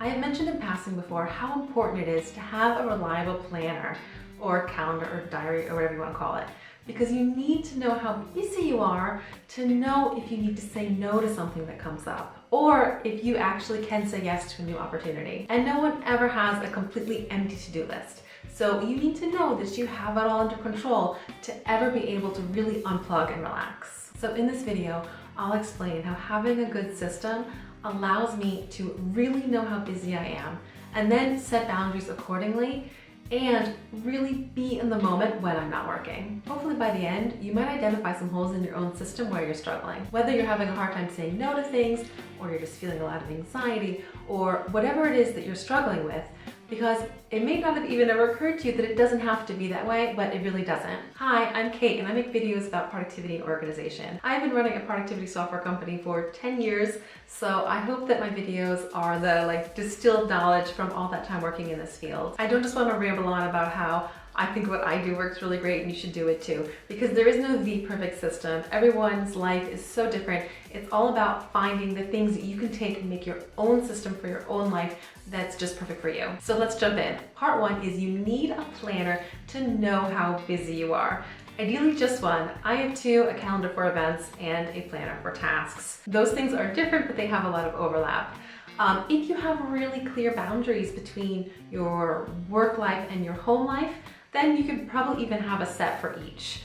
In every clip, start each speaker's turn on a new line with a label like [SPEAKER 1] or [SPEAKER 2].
[SPEAKER 1] I have mentioned in passing before how important it is to have a reliable planner or calendar or diary or whatever you want to call it, because you need to know how busy you are to know if you need to say no to something that comes up, or if you actually can say yes to a new opportunity. And no one ever has a completely empty to-do list. So you need to know that you have it all under control to ever be able to really unplug and relax. So in this video, I'll explain how having a good system allows me to really know how busy I am and then set boundaries accordingly and really be in the moment when I'm not working. Hopefully by the end, you might identify some holes in your own system where you're struggling. Whether you're having a hard time saying no to things, or you're just feeling a lot of anxiety, or whatever it is that you're struggling with, because it may not have even ever occurred to you that it doesn't have to be that way, but it really doesn't. Hi, I'm Kate, and I make videos about productivity and organization. I've been running a productivity software company for 10 years, so I hope that my videos are the distilled knowledge from all that time working in this field. I don't just want to ramble on about how I think what I do works really great and you should do it too, because there is no the perfect system. Everyone's life is so different. It's all about finding the things that you can take and make your own system for your own life that's just perfect for you. So let's jump in. Part one is you need a planner to know how busy you are. Ideally just one. I have two, a calendar for events and a planner for tasks. Those things are different, but they have a lot of overlap. If you have really clear boundaries between your work life and your home life, then you could probably even have a set for each.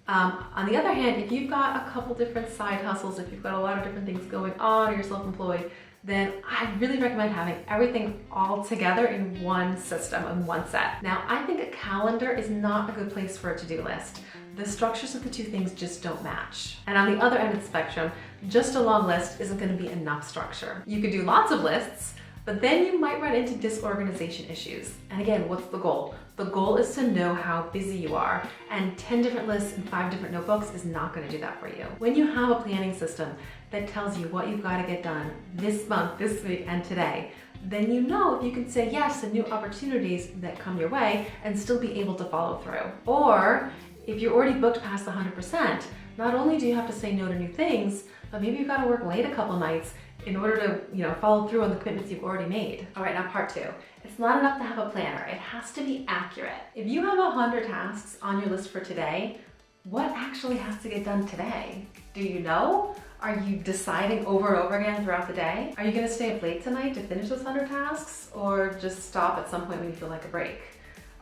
[SPEAKER 1] On the other hand, if you've got a couple different side hustles, if you've got a lot of different things going on, or you're self-employed, then I really recommend having everything all together in one system, in one set. Now, I think a calendar is not a good place for a to-do list. The structures of the two things just don't match. And on the other end of the spectrum, just a long list isn't going to be enough structure. You could do lots of lists, but then you might run into disorganization issues. And again, what's the goal? The goal is to know how busy you are, and 10 different lists and 5 different notebooks is not going to do that for you. When you have a planning system that tells you what you've got to get done this month, this week, and today, then you know if you can say yes to new opportunities that come your way and still be able to follow through. Or if you're already booked past 100%, not only do you have to say no to new things, but maybe you've got to work late a couple nights in order to, follow through on the commitments you've already made. All right, now part two. It's not enough to have a planner. It has to be accurate. If you have 100 tasks on your list for today, what actually has to get done today? Do you know? Are you deciding over and over again throughout the day? Are you gonna stay up late tonight to finish those 100 tasks, or just stop at some point when you feel like a break?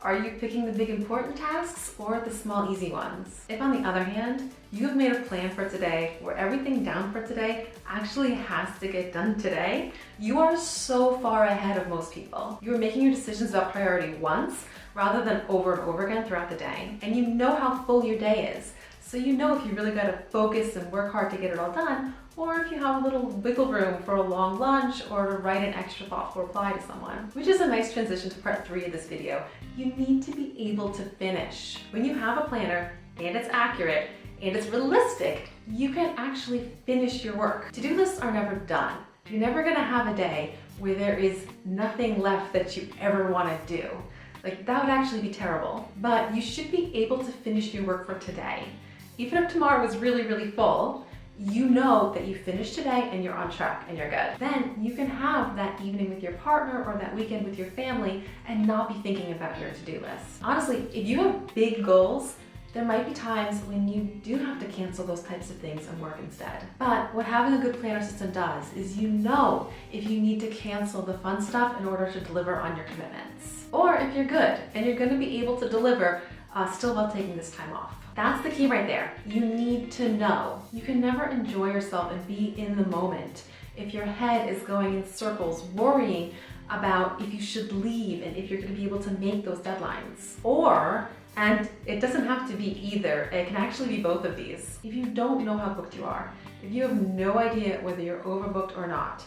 [SPEAKER 1] Are you picking the big important tasks or the small easy ones? If on the other hand, you have made a plan for today where everything down for today actually has to get done today, you are so far ahead of most people. You are making your decisions about priority once rather than over and over again throughout the day. And you know how full your day is. So you know if you really got to focus and work hard to get it all done, or if you have a little wiggle room for a long lunch or to write an extra thoughtful reply to someone. Which is a nice transition to part 3 of this video. You need to be able to finish. When you have a planner and it's accurate and it's realistic, you can actually finish your work. To-do lists are never done. You're never gonna have a day where there is nothing left that you ever wanna do. That would actually be terrible. But you should be able to finish your work for today. Even if tomorrow was really, really full, you know that you finished today and you're on track and you're good. Then you can have that evening with your partner or that weekend with your family and not be thinking about your to-do list. Honestly, if you have big goals, there might be times when you do have to cancel those types of things and work instead. But what having a good planner system does is you know if you need to cancel the fun stuff in order to deliver on your commitments. Or if you're good and you're gonna be able to deliver still while taking this time off. That's the key right there. You need to know. You can never enjoy yourself and be in the moment if your head is going in circles, worrying about if you should leave and if you're going to be able to make those deadlines. And it doesn't have to be either. It can actually be both of these. If you don't know how booked you are, if you have no idea whether you're overbooked or not,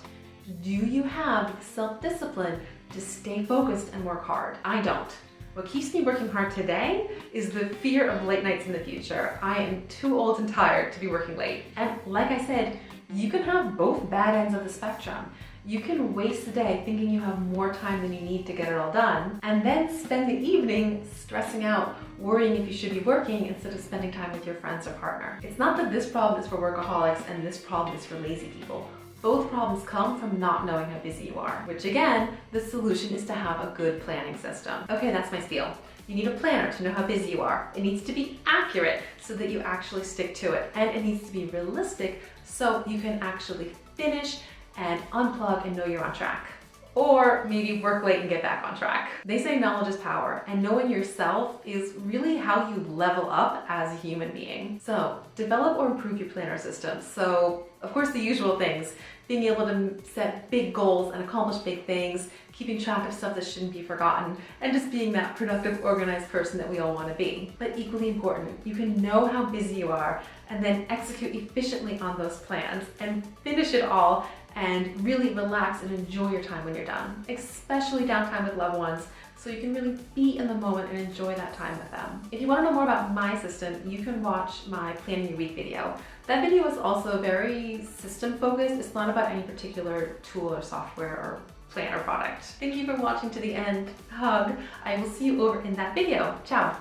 [SPEAKER 1] do you have the self-discipline to stay focused and work hard? I don't. What keeps me working hard today is the fear of late nights in the future. I am too old and tired to be working late. And like I said, you can have both bad ends of the spectrum. You can waste the day thinking you have more time than you need to get it all done, and then spend the evening stressing out, worrying if you should be working instead of spending time with your friends or partner. It's not that this problem is for workaholics and this problem is for lazy people. Both problems come from not knowing how busy you are, which again, the solution is to have a good planning system. Okay, that's my spiel. You need a planner to know how busy you are. It needs to be accurate so that you actually stick to it. And it needs to be realistic so you can actually finish and unplug and know you're on track. Or maybe work late and get back on track. They say knowledge is power, and knowing yourself is really how you level up as a human being. So develop or improve your planner system. So of course the usual things, being able to set big goals and accomplish big things, keeping track of stuff that shouldn't be forgotten, and just being that productive, organized person that we all want to be. But equally important, you can know how busy you are and then execute efficiently on those plans and finish it all and really relax and enjoy your time when you're done, especially downtime with loved ones, so you can really be in the moment and enjoy that time with them. If you want to know more about my system, you can watch my Planning Your Week video. That video is also very system focused. It's not about any particular tool or software or planner product. Thank you for watching to the end. Hug. I will see you over in that video. Ciao.